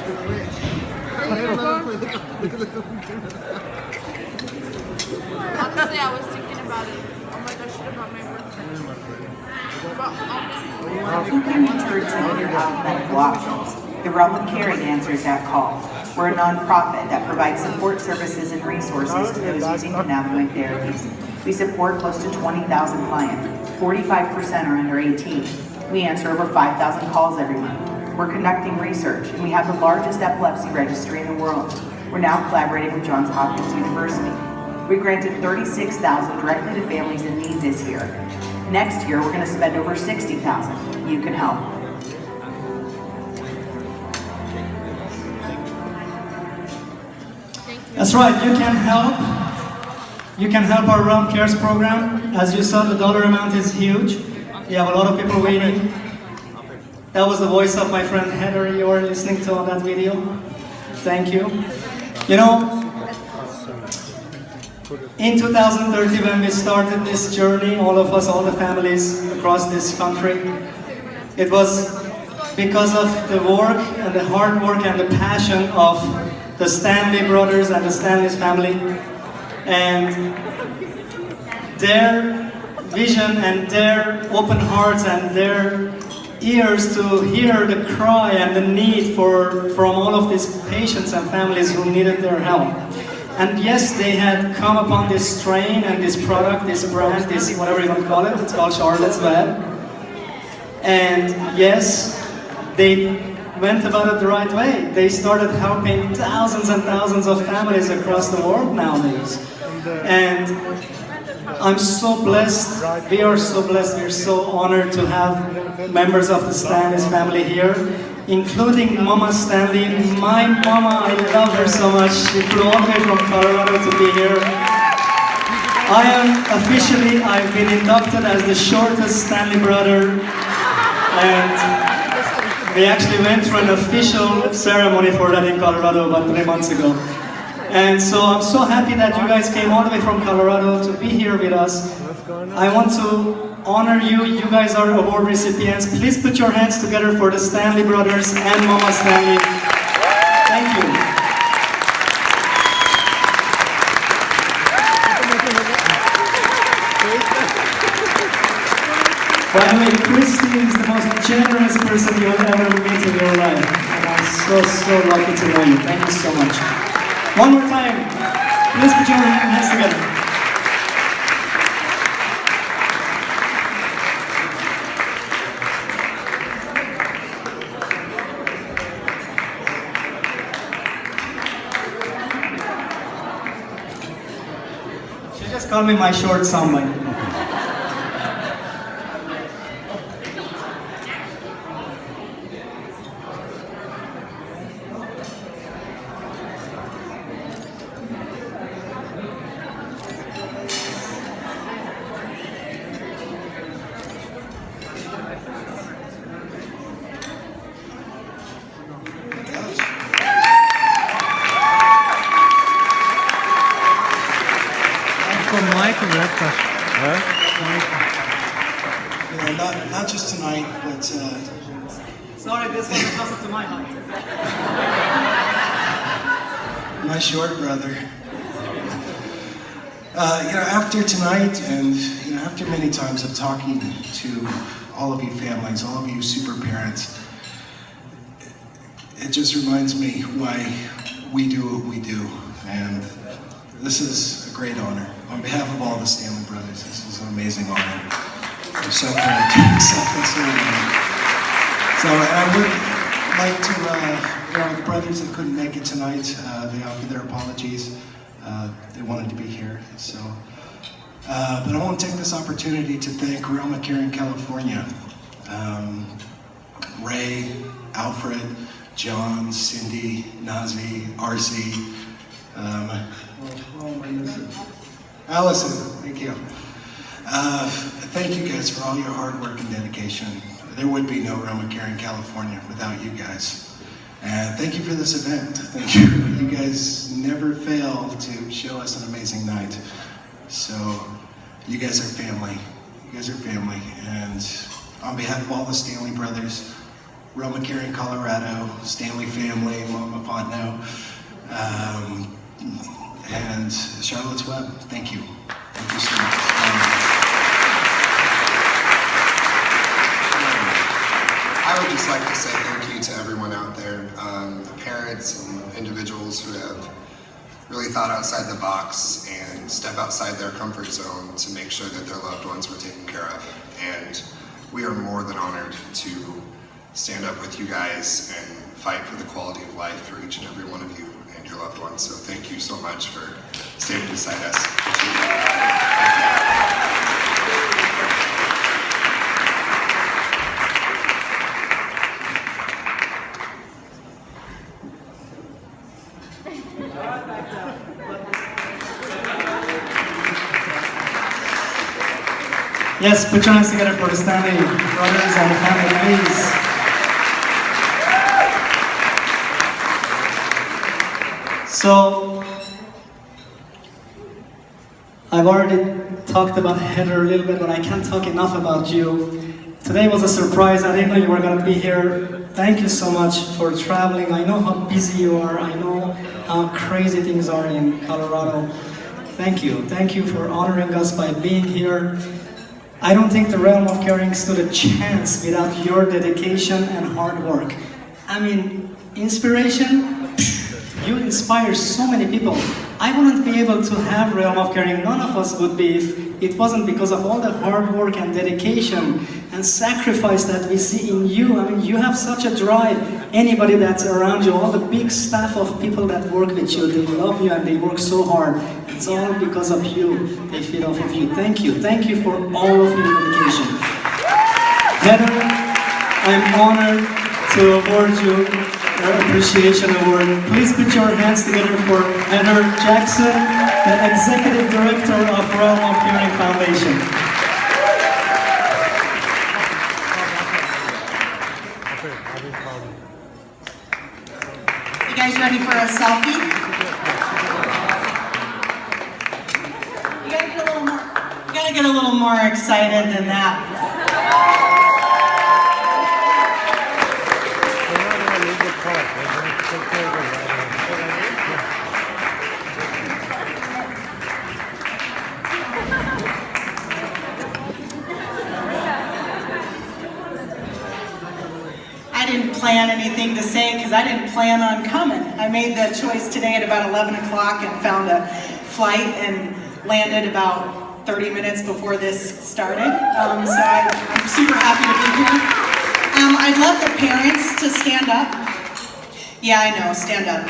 Honestly, I was thinking about it. I'm like, I should have brought my birthday. Looking for alternative medical options. The Realm of Caring answers that call. We're a nonprofit that provides support services and resources to those using cannabinoid therapies. We support close to 20,000 clients. 45% are under 18. We answer over 5,000 calls every month. We're conducting research, and we have the largest epilepsy registry in the world. We're now collaborating with Johns Hopkins University. We granted 36,000 directly to families in need this year. Next year, we're going to spend over 60,000. You can help. That's right, you can help. You can help our Realm Cares program. As you saw, the dollar amount is huge. We have a lot of people waiting. That was the voice of my friend Heather you were listening to on that video. Thank you. You know, in 2013 when we started this journey, all of us, all the families across this country, it was because of the work and the hard work and the passion of the Stanley brothers and the Stanley's family, and their vision and their open hearts and their ears to hear the cry and the need from all of these patients and families who needed their help. And yes, they had come upon this strain and this product, this brand, this whatever you want to call it, it's called Charlotte's Web. And yes, they went about it the right way. They started helping thousands and thousands of families across the world nowadays. And I'm so blessed, we are so blessed, we're so honored to have members of the Stanley's family here, including Mama Stanley. My mama, I love her so much. She flew all the way from Colorado to be here. I've been inducted as the shortest Stanley brother, and we actually went through an official ceremony for that in Colorado about 3 months ago. And so I'm so happy that you guys came all the way from Colorado to be here with us. I want to honor you. You guys are award recipients. Please put your hands together for the Stanley brothers and Mama Stanley. Thank you. By the way, Christy is the most generous person you'll ever meet in your life. And I'm so lucky to know you. Thank you so much. One more time, please put your hands together. She just called me my short soundbite. Not just tonight, but Sorry, this one is closer to my height. my short brother. After tonight, and after many times of talking to all of you families, all of you super parents, it just reminds me why we do what we do, and this is a great honor. On behalf of all the Stanley brothers, this is an amazing honor. I'm so proud to accept this honor. So I would like to, the brothers that couldn't make it tonight, they offer their apologies. They wanted to be here, so. But I want to take this opportunity to thank Realm of Caring California. Ray, Alfred, John, Cindy, Nazy, Arsi, Allison, thank you. Thank you guys for all your hard work and dedication. There would be no Realm of Caring California without you guys. And thank you for this event. Thank you. You guys never fail to show us an amazing night. So you guys are family. You guys are family. And on behalf of all the Stanley brothers, Roma Caring Colorado, Stanley family, Mama Fontenot, and Charlotte's Web. Thank you. Thank you so much. I would just like to say thank you to everyone out there, the parents and individuals who have really thought outside the box and step outside their comfort zone to make sure that their loved ones were taken care of. And we are more than honored to stand up with you guys and fight for the quality of life for each and every one of you and your loved ones. So thank you so much for standing beside us. Yes, put your hands together for the Stanley brothers and the family, please. So, I've already talked about Heather a little bit, but I can't talk enough about you. Today was a surprise. I didn't know you were going to be here. Thank you so much for traveling. I know how busy you are. I know how crazy things are in Colorado. Thank you. Thank you for honoring us by being here. I don't think the Realm of Caring stood a chance without your dedication and hard work. I mean, inspiration, you inspire so many people. I wouldn't be able to have Realm of Caring, none of us would be, if it wasn't because of all the hard work and dedication and sacrifice that we see in you. I mean, you have such a drive. Anybody that's around you, all the big staff of people that work with you, they love you and they work so hard. It's all because of you. They feed off of you. Thank you. Thank you for all of your dedication. Heather, I'm honored to award you your appreciation award. Please put your hands together for Heather Jackson, the Executive Director of Realm of Caring Foundation. You guys ready for a selfie? You gotta get a little more excited than that. I didn't plan anything to say because I didn't plan on coming. I made the choice today at about 11 o'clock and found a flight and landed about 30 minutes before this started. I'm super happy to be here. I'd love the parents to stand up. Yeah, I know, stand up.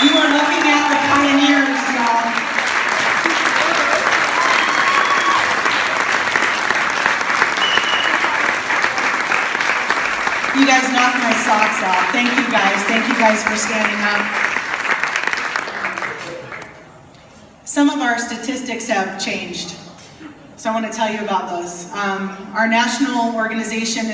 You are looking at the pioneers, y'all. You guys knocked my socks off. Thank you guys. Thank you guys for standing up. Some of our statistics have changed, so I want to tell you about those. Our national organization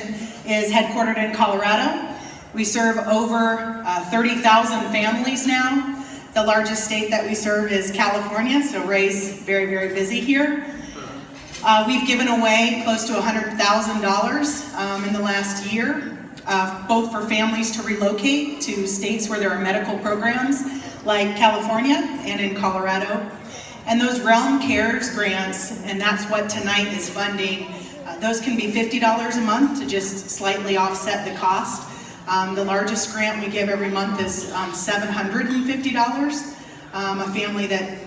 is headquartered in Colorado. We serve over 30,000 families now. The largest state that we serve is California, so Ray's very, very busy here. We've given away close to $100,000 in the last year, both for families to relocate to states where there are medical programs, like California and in Colorado. And those Realm Cares grants, and that's what tonight is funding, those can be $50 a month to just slightly offset the cost. The largest grant we give every month is $750, a family that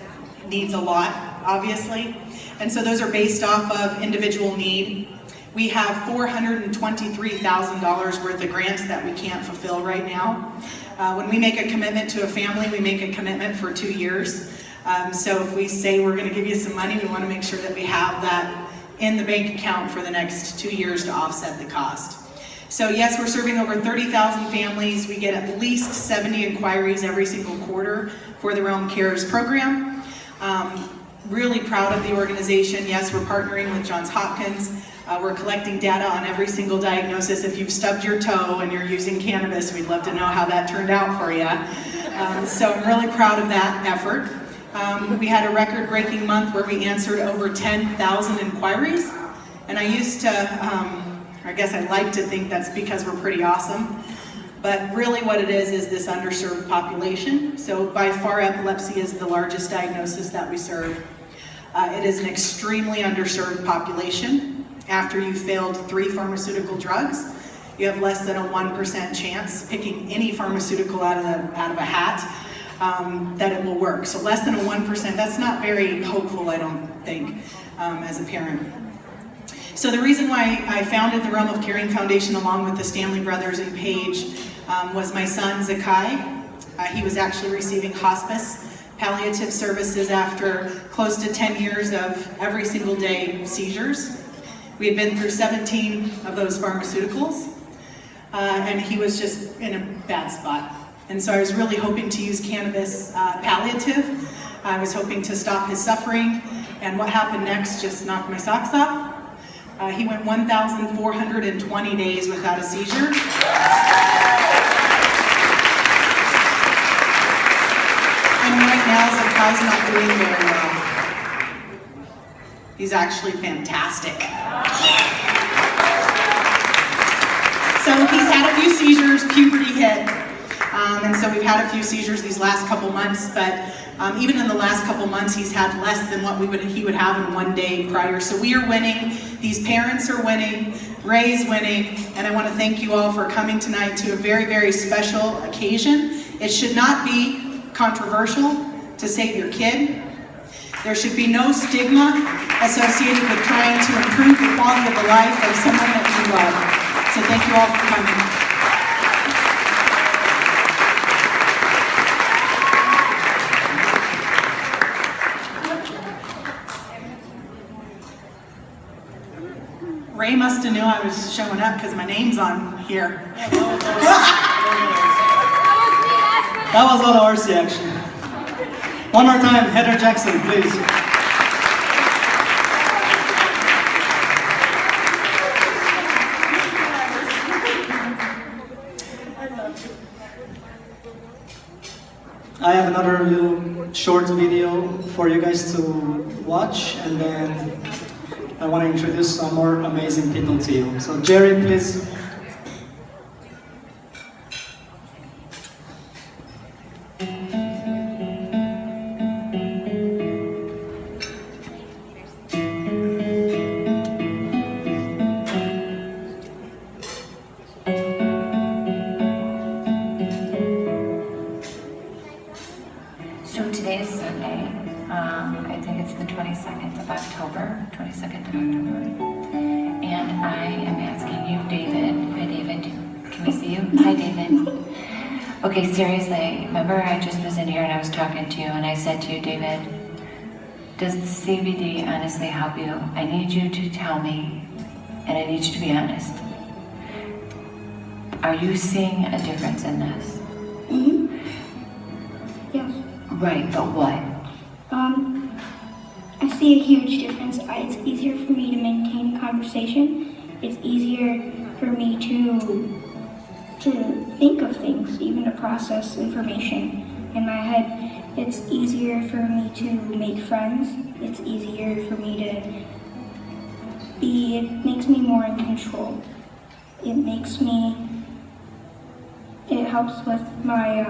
needs a lot, obviously. And so those are based off of individual need. We have $423,000 worth of grants that we can't fulfill right now. When we make a commitment to a family, we make a commitment for 2 years. So if we say we're going to give you some money, we want to make sure that we have that in the bank account for the next 2 years to offset the cost. So yes, we're serving over 30,000 families. We get at least 70 inquiries every single quarter for the Realm Cares program. Really proud of the organization. Yes, we're partnering with Johns Hopkins. We're collecting data on every single diagnosis. If you've stubbed your toe and you're using cannabis, we'd love to know how that turned out for you. So I'm really proud of that effort. We had a record-breaking month where we answered over 10,000 inquiries. And I used to, I guess I like to think that's because we're pretty awesome. But really what it is this underserved population. So by far, epilepsy is the largest diagnosis that we serve. It is an extremely underserved population. After you've failed 3 pharmaceutical drugs, you have less than a 1% chance, picking any pharmaceutical out of a hat, that it will work. So less than a 1%, that's not very hopeful, I don't think, as a parent. So the reason why I founded the Realm of Caring Foundation along with the Stanley brothers and Paige was my son, Zakai. He was actually receiving hospice palliative services after close to 10 years of every single day seizures. We had been through 17 of those pharmaceuticals, and he was just in a bad spot. And so I was really hoping to use cannabis palliative. I was hoping to stop his suffering, and what happened next just knocked my socks off. He went 1,420 days without a seizure. And right now, Zakai's not doing very well. He's actually fantastic. So he's had a few seizures, puberty hit, and so we've had a few seizures these last couple months, but even in the last couple months, he's had less than what he would have in one day prior. So we are winning, these parents are winning, Ray's winning, and I want to thank you all for coming tonight to a very, very special occasion. It should not be controversial to save your kid. There should be no stigma associated with trying to improve the quality of the life of someone that you love. So thank you all for coming. Ray must have knew I was showing up because my name's on here. That was all Arsi, actually. One more time, Heather Jackson, please. I have another little short video for you guys to watch, and then I want to introduce some more amazing people to you. So Jerry, please. So today is Sunday. I think it's the 22nd of October. And I am asking you, David. Hi, David. Can we see you? Hi, David. Okay, seriously. Remember, I just was in here and I was talking to you, and I said to you, David, does the CBD honestly help you? I need you to tell me, and I need you to be honest. Are you seeing a difference in this? Mm-hmm. Yes. Right, but what? I see a huge difference. It's easier for me to maintain a conversation. It's easier for me to think of things, even to process information in my head. It's easier for me to make friends. It's easier for me to be, it makes me more in control. It helps with my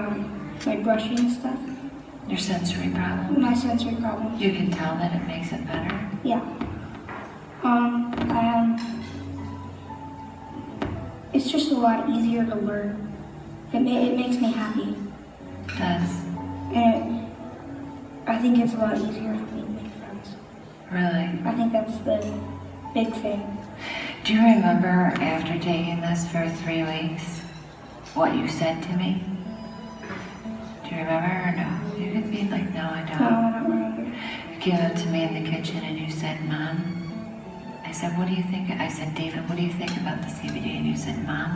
brushing stuff. Your sensory problem? My sensory problems. You can tell that it makes it better? Yeah. It's just a lot easier to learn. It makes me happy. It does. And I think it's a lot easier for me to make friends. Really? I think that's the big thing. Do you remember after taking this for 3 weeks, what you said to me? Do you remember or no? You could be like, no, I don't. No, I don't remember. You came up to me in the kitchen and you said, Mom. I said, what do you think? I said, David, what do you think about the CBD? And you said, Mom,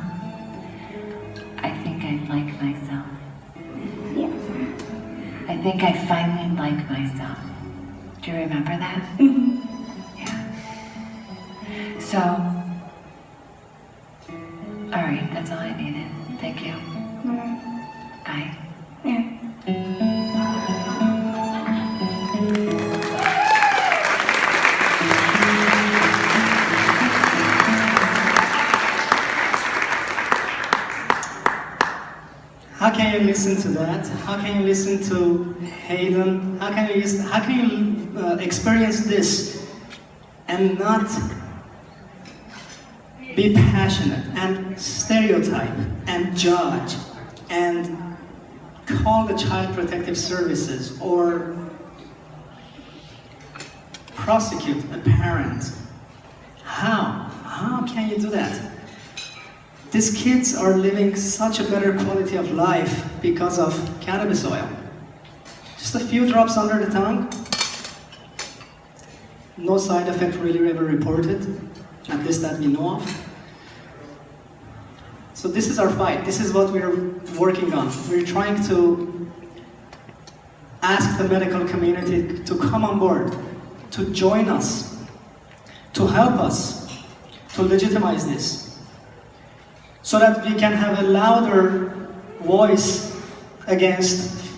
I think I like myself. Yeah. I think I finally like myself. Do you remember that? Mm-hmm. Yeah. So, all right, that's all I needed. Thank you. Bye. How can you listen to that? How can you listen to Hayden? How can you experience this and not be passionate and stereotype and judge and call the Child Protective Services or prosecute a parent? How can you do that? These kids are living such a better quality of life because of cannabis oil. Just a few drops under the tongue. No side effect really ever reported, at least that we know of. So this is our fight. This is what we're working on. We're trying to ask the medical community to come on board, to join us, to help us, to legitimize this, so that we can have a louder voice against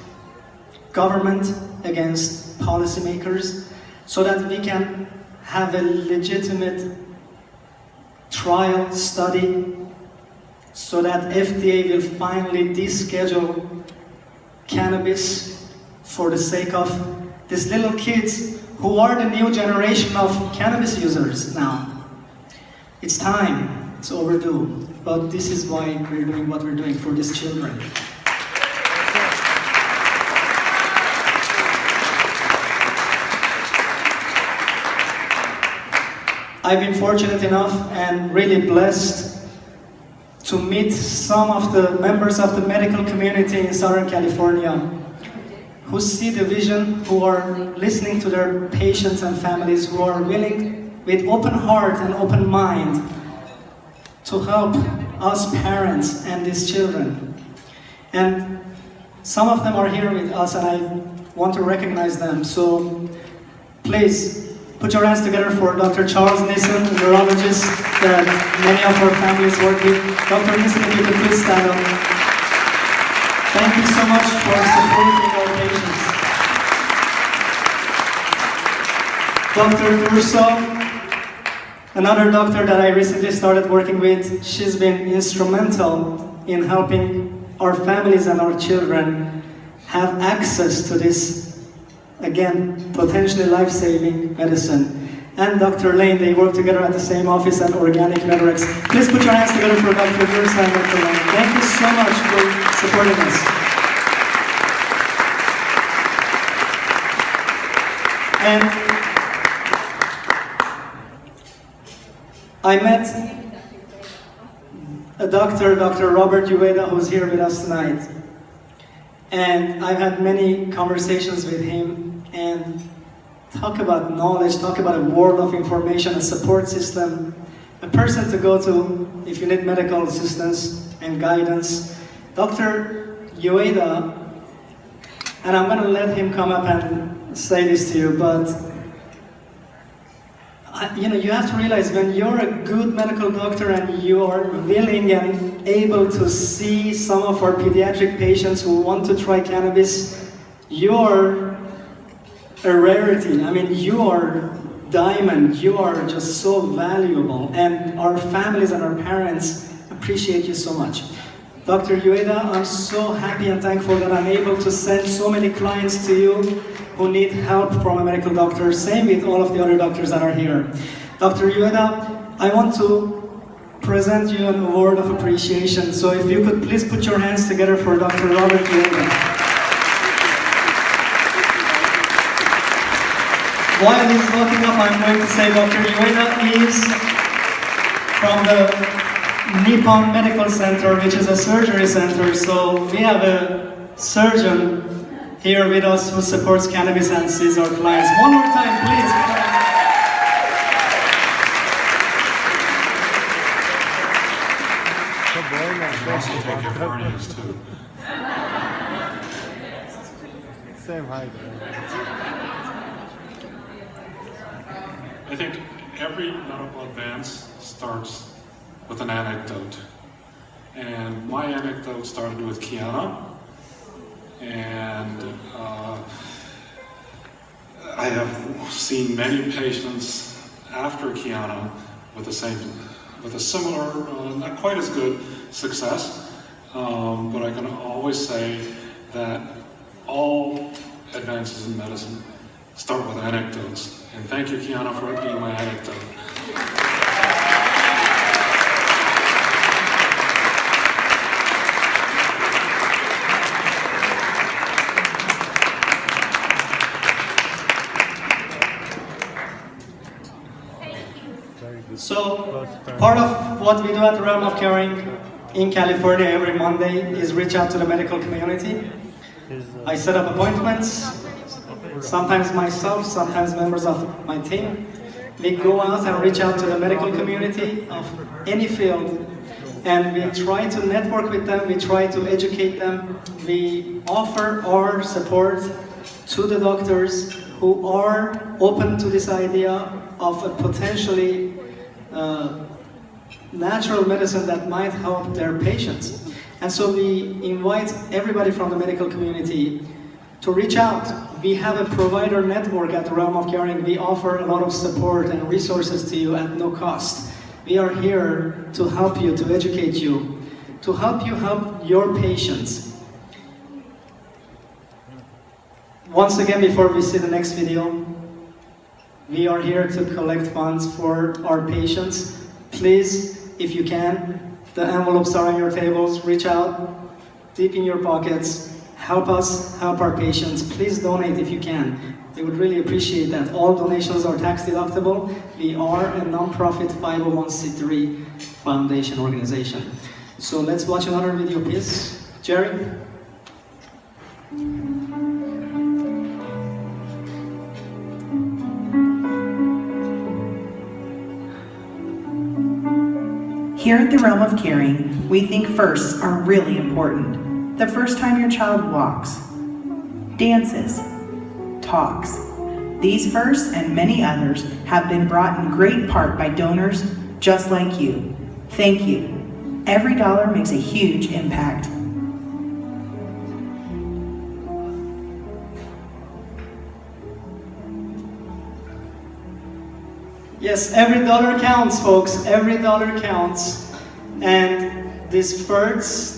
government, against policymakers, so that we can have a legitimate trial study, so that FDA will finally deschedule cannabis for the sake of these little kids who are the new generation of cannabis users now. It's time, it's overdue. But this is why we're doing what we're doing, for these children. I've been fortunate enough and really blessed to meet some of the members of the medical community in Southern California who see the vision, who are listening to their patients and families, who are willing, with open heart and open mind, to help us parents and these children. And some of them are here with us, and I want to recognize them. So please put your hands together for Dr. Charles Nissen, a neurologist that many of our families work with. Dr. Nissen, if you could please stand up. Thank you so much for supporting our patients. Dr. Urso, another doctor that I recently started working with. She's been instrumental in helping our families and our children have access to this, again, potentially life-saving medicine. And Dr. Lane, they work together at the same office at Organic Networks. Please put your hands together for Dr. Ursa and Dr. Lane. Thank you so much for supporting us. And I met a doctor, Dr. Robert Uyeda, who's here with us tonight. And I've had many conversations with him and talk about knowledge, talk about a world of information, a support system, a person to go to if you need medical assistance and guidance. Dr. Uyeda, and I'm going to let him come up and say this to you, but you have to realize when you're a good medical doctor and you are willing and able to see some of our pediatric patients who want to try cannabis, you're a rarity. I mean, you are diamond. You are just so valuable, and our families and our parents appreciate you so much. Dr. Uyeda, I'm so happy and thankful that I'm able to send so many clients to you who need help from a medical doctor. Same with all of the other doctors that are here. Dr. Uyeda, I want to present you an award of appreciation. So if you could please put your hands together for Dr. Robert Uyeda. While he's looking up, I'm going to say Dr. Uyeda is from the Nippon Medical Center, which is a surgery center. So we have a surgeon here with us who supports cannabis and sees our clients. One more time, please. Also take your hernias too. Same height. I think every medical advance starts with an anecdote. And my anecdote started with Kiana. And I have seen many patients after Kiana with a similar, not quite as good success, but I can always say that all advances in medicine start with anecdotes. And thank you, Kiana, for being my anecdote. So, part of what we do at the Realm of Caring in California every Monday is reach out to the medical community. I set up appointments, sometimes myself, sometimes members of my team. We go out and reach out to the medical community of any field, and we try to network with them, we try to educate them, we offer our support to the doctors who are open to this idea of a potentially natural medicine that might help their patients. And so we invite everybody from the medical community to reach out. We have a provider network at the Realm of Caring. We offer a lot of support and resources to you at no cost. We are here to help you, to educate you, to help you help your patients. Once again, before we see the next video, we are here to collect funds for our patients. Please, if you can, the envelopes are on your tables. Reach out, deep in your pockets. Help us help our patients. Please donate if you can. We would really appreciate that. All donations are tax deductible. We are a non-profit 501c3 foundation organization. So let's watch another video, please. Jerry? Here at the Realm of Caring, we think firsts are really important. The first time your child walks, dances, talks. These firsts and many others have been brought in great part by donors just like you. Thank you. Every dollar makes a huge impact. Yes, every dollar counts, folks. Every dollar counts. And these first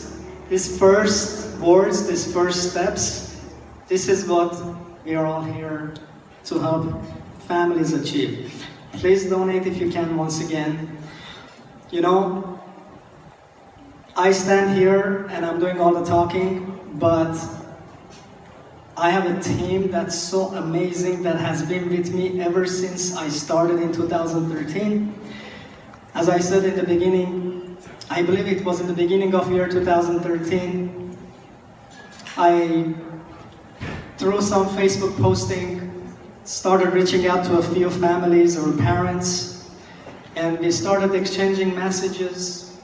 words, these first steps, this is what we are all here to help families achieve. Please donate if you can once again. You know, I stand here and I'm doing all the talking, but I have a team that's so amazing that has been with me ever since I started in 2013. As I said in the beginning, I believe it was in the beginning of year 2013, I, through some Facebook posting, started reaching out to a few families or parents, and we started exchanging messages.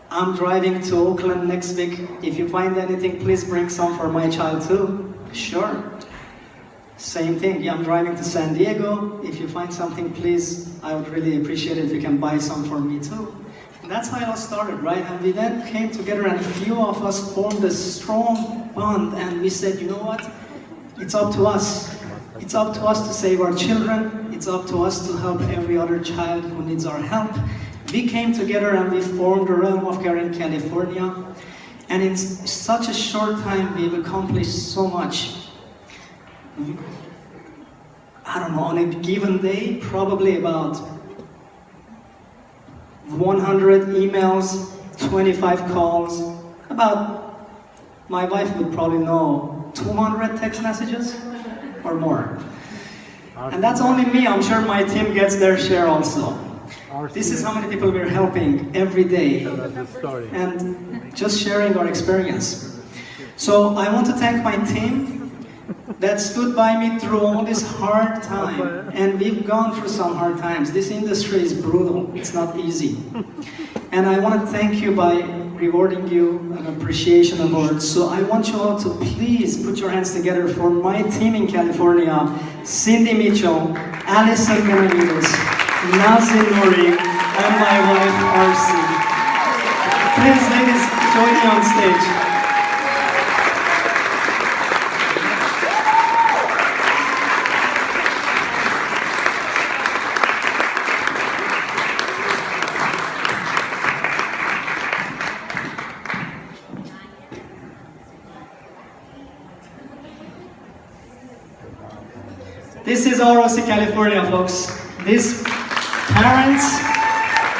I'm driving to Oakland next week. If you find anything, please bring some for my child too. Sure. Same thing. Yeah, I'm driving to San Diego. If you find something, please, I would really appreciate it if you can buy some for me too. And that's how it all started, right? And we then came together and a few of us formed a strong bond, and we said, you know what? It's up to us. It's up to us to save our children. It's up to us to help every other child who needs our help. We came together and we formed the Realm of Caring California. And in such a short time, we've accomplished so much. I don't know, on a given day, probably about 100 emails, 25 calls, about, my wife would probably know, 200 text messages or more. And that's only me. I'm sure my team gets their share also. This is how many people we're helping every day, and just sharing our experience. So I want to thank my team that stood by me through all this hard time, and we've gone through some hard times. This industry is brutal, it's not easy. And I want to thank you by rewarding you an appreciation award. So I want you all to please put your hands together for my team in California, Cindy Mitchell, Allison Benavides, Nazy and my wife Arsi. Please, ladies, join me on stage. This is Arsi, California, folks. These parents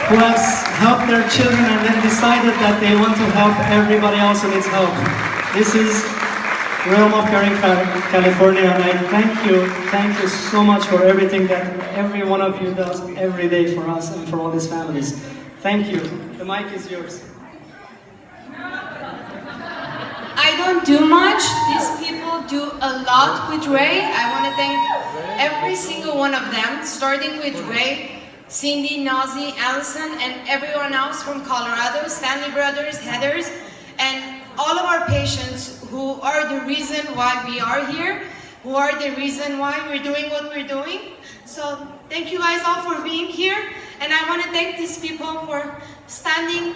who have helped their children and then decided that they want to help everybody else who needs help. This is Realm of Caring, California, and I thank you so much for everything that every one of you does every day for us and for all these families. Thank you. The mic is yours. I don't do much. These people do a lot with Ray. I want to thank every single one of them, starting with Ray, Cindy, Nazy, Allison, and everyone else from Colorado, Stanley brothers, Heathers, and all of our patients who are the reason why we are here, who are the reason why we're doing what we're doing. So thank you guys all for being here, and I want to thank these people for standing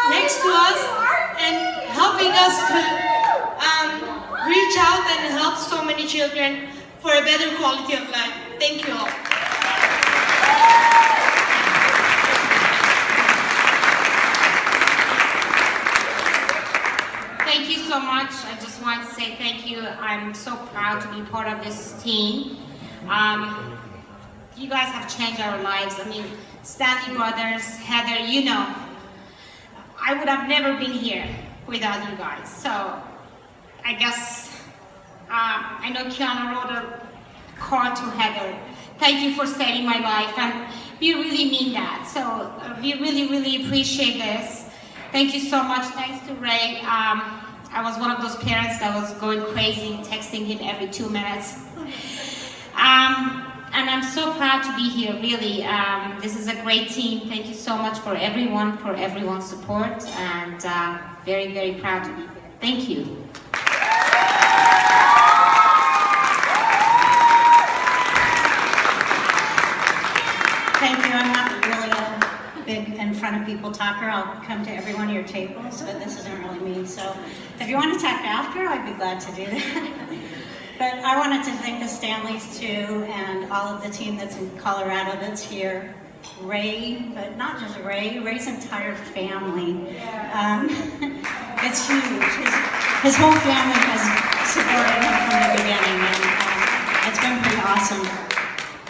next to us and helping us to reach out and help so many children for a better quality of life. Thank you all. Thank you so much. I just want to say thank you. I'm so proud to be part of this team. You guys have changed our lives. I mean, Stanley brothers, Heather, you know, I would have never been here without you guys. So I guess I know Kiana wrote a card to Heather. Thank you for saving my life, and we really mean that. So we really, really appreciate this. Thank you so much. Thanks to Ray. I was one of those parents that was going crazy, texting him every 2 minutes. And I'm so proud to be here, really. This is a great team. Thank you so much for everyone's support, and very, very proud to be here. Thank you. Thank you. I'm not really a big in front of people talker. I'll come to every one of your tables, but this isn't really me. So if you want to talk after, I'd be glad to do that. But I wanted to thank the Stanleys too, and all of the team that's in Colorado that's here. Ray, but not just Ray, Ray's entire family. It's huge. His whole family has supported him from the beginning, and it's been pretty awesome.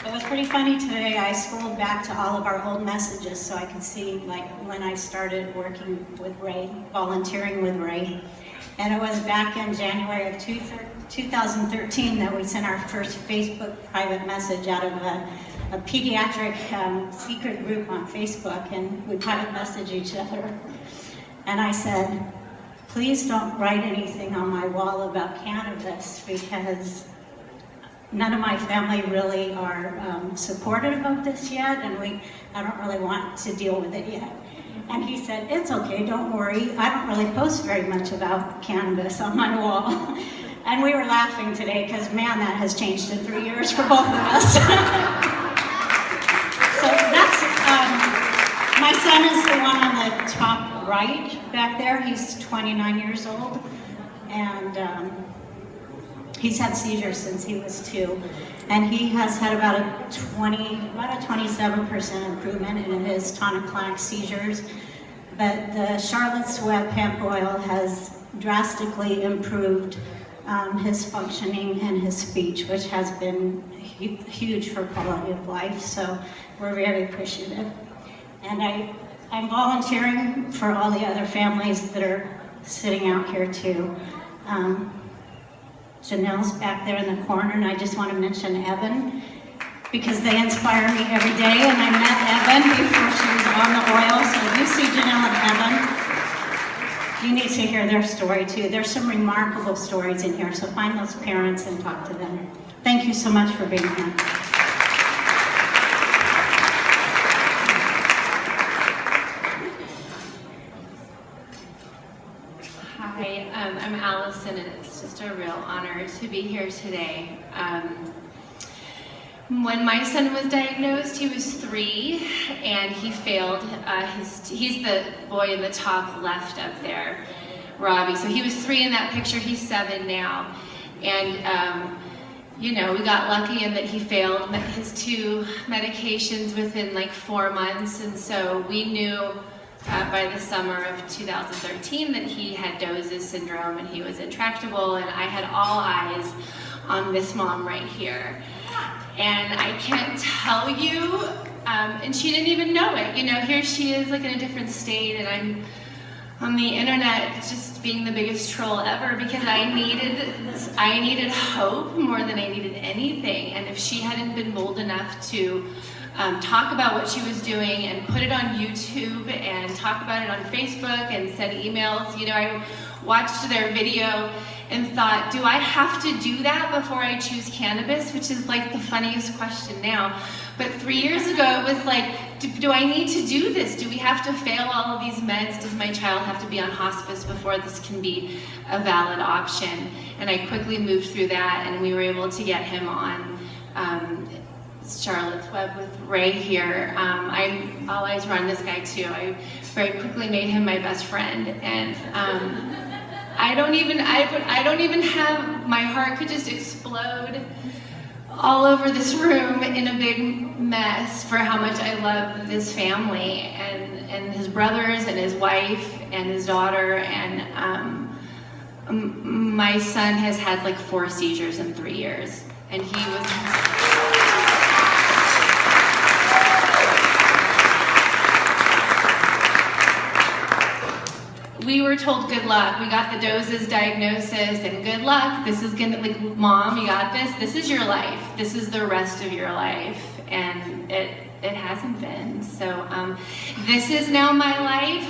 It was pretty funny today. I scrolled back to all of our old messages so I could see like when I started working with Ray, volunteering with Ray. And it was back in January of 2013 that we sent our first Facebook private message out of a pediatric secret group on Facebook, and we private message each other. And I said, please don't write anything on my wall about cannabis, because none of my family really are supportive of this yet, and I don't really want to deal with it yet. And he said, it's okay, don't worry. I don't really post very much about cannabis on my wall. And we were laughing today because, man, that has changed in 3 years for both of us. So that's, my son is the one on the top right back there. He's 29 years old. And he's had seizures since he was 2. And he has had about a 27% improvement in his tonic-clonic seizures. But the Charlotte's Web hemp oil has drastically improved his functioning and his speech, which has been huge for quality of life. So we're very appreciative. And I'm volunteering for all the other families that are sitting out here too. Janelle's back there in the corner, and I just want to mention Evan, because they inspire me every day, and I met Evan before she was on the oil, so if you see Janelle and Evan, you need to hear their story too. There's some remarkable stories in here, so find those parents and talk to them. Thank you so much for being here. Hi, I'm Allison, and it's just a real honor to be here today. When my son was diagnosed, he was 3, and he failed. He's the boy in the top left up there, Robbie. So he was 3 in that picture. He's 7 now, and you know, we got lucky in that he failed his 2 medications within like 4 months, and so we knew by the summer of 2013 that he had Dose's syndrome and he was intractable, and I had all eyes on this mom right here. And I can't tell you, and she didn't even know it. You know, here she is like in a different state, and I'm on the internet just being the biggest troll ever because I needed hope more than I needed anything. And if she hadn't been bold enough to talk about what she was doing and put it on YouTube and talk about it on Facebook and send emails, you know, I watched their video and thought, do I have to do that before I choose cannabis? Which is like the funniest question now. But 3 years ago, it was like, do I need to do this? Do we have to fail all of these meds? Does my child have to be on hospice before this can be a valid option? And I quickly moved through that, and we were able to get him on Charlotte's Web with Ray here. I'm all eyes were on this guy too. I very quickly made him my best friend, and I don't even have, my heart could just explode all over this room in a big mess for how much I love this family and his brothers and his wife and his daughter, and my son has had like 4 seizures in 3 years, and he was... We were told good luck. We got the Dose's diagnosis and good luck. This is gonna, like, Mom, you got this. This is your life. This is the rest of your life. And it hasn't been. So this is now my life.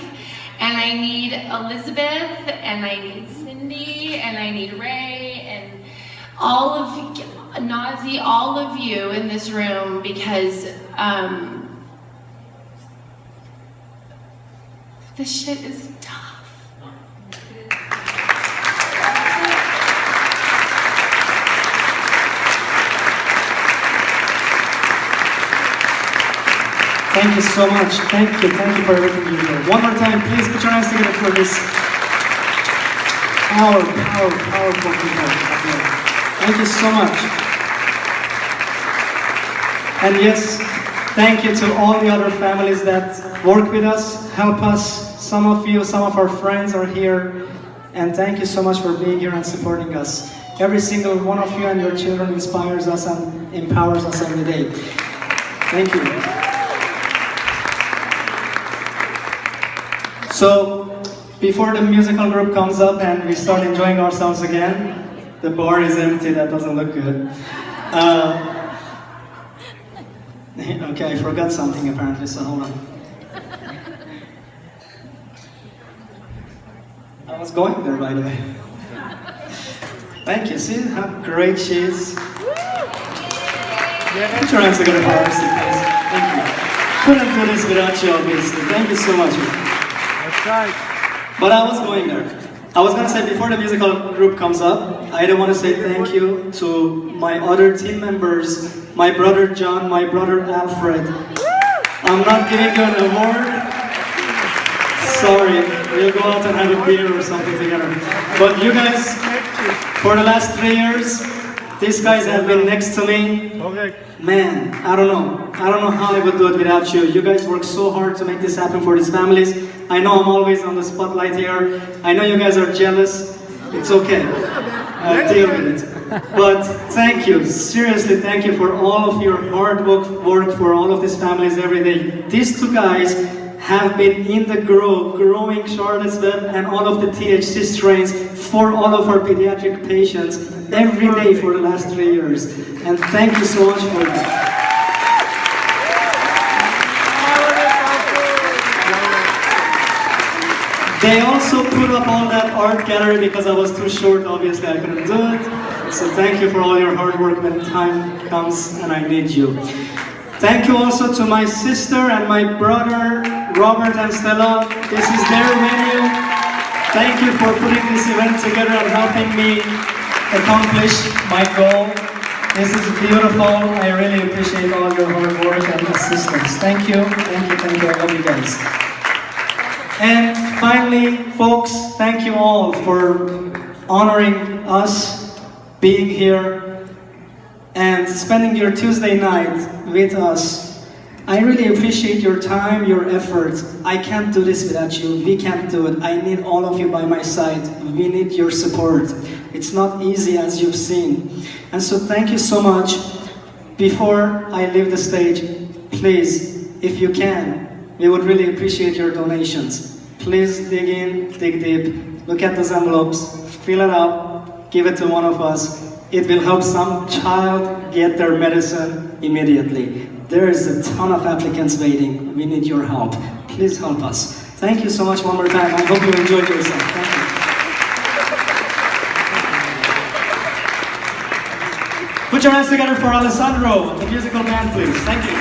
And I need Elizabeth, and I need Cindy, and I need Ray, and all of Nazy, all of you in this room, because this shit is tough. Thank you so much. Thank you for everything you do. One more time, please put your hands together for this powerful people. Thank you so much. And yes, thank you to all the other families that work with us, help us. Some of you, some of our friends are here. And thank you so much for being here and supporting us. Every single one of you and your children inspires us and empowers us every day. Thank you. So, before the musical group comes up and we start enjoying ourselves again, the bar is empty, that doesn't look good. Okay, I forgot something apparently, so hold on. I was going there, by the way. Thank you, see how great she is? Put your hands together for Arsi, please. Thank you. Couldn't do this without you, obviously. Thank you so much. But I was going there. I was going to say, before the musical group comes up, I want to say thank you to my other team members, my brother John, my brother Alfred. I'm not giving you an award. Sorry, we'll go out and have a beer or something together. But you guys, for the last 3 years, these guys have been next to me. Man, I don't know how I would do it without you. You guys work so hard to make this happen for these families. I know I'm always on the spotlight here. I know you guys are jealous. It's okay. I'll deal with it. But thank you, seriously thank you for all of your hard work for all of these families every day. These 2 guys have been in the growing Charlotte's Web and all of the THC strains for all of our pediatric patients every day for the last 3 years. And thank you so much for that. They also put up all that art gallery because I was too short, obviously I couldn't do it. So thank you for all your hard work when time comes and I need you. Thank you also to my sister and my brother, Robert and Stella. This is their venue. Thank you for putting this event together and helping me accomplish my goal. This is beautiful. I really appreciate all your hard work and assistance. Thank you, I love you guys. And finally, folks, thank you all for honoring us, being here, and spending your Tuesday night with us. I really appreciate your time, your effort. I can't do this without you. We can't do it. I need all of you by my side. We need your support. It's not easy, as you've seen. And so thank you so much. Before I leave the stage, please, if you can, we would really appreciate your donations. Please dig in, dig deep, look at those envelopes, fill it up, give it to one of us. It will help some child get their medicine immediately. There is a ton of applicants waiting. We need your help. Please help us. Thank you so much one more time. I hope you enjoyed yourself. Thank you. Put your hands together for Alessandro, the musical band, please. Thank you.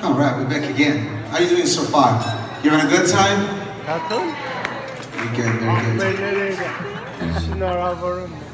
All right, we're back again. How are you doing so far? You having a good time? Very good, very good.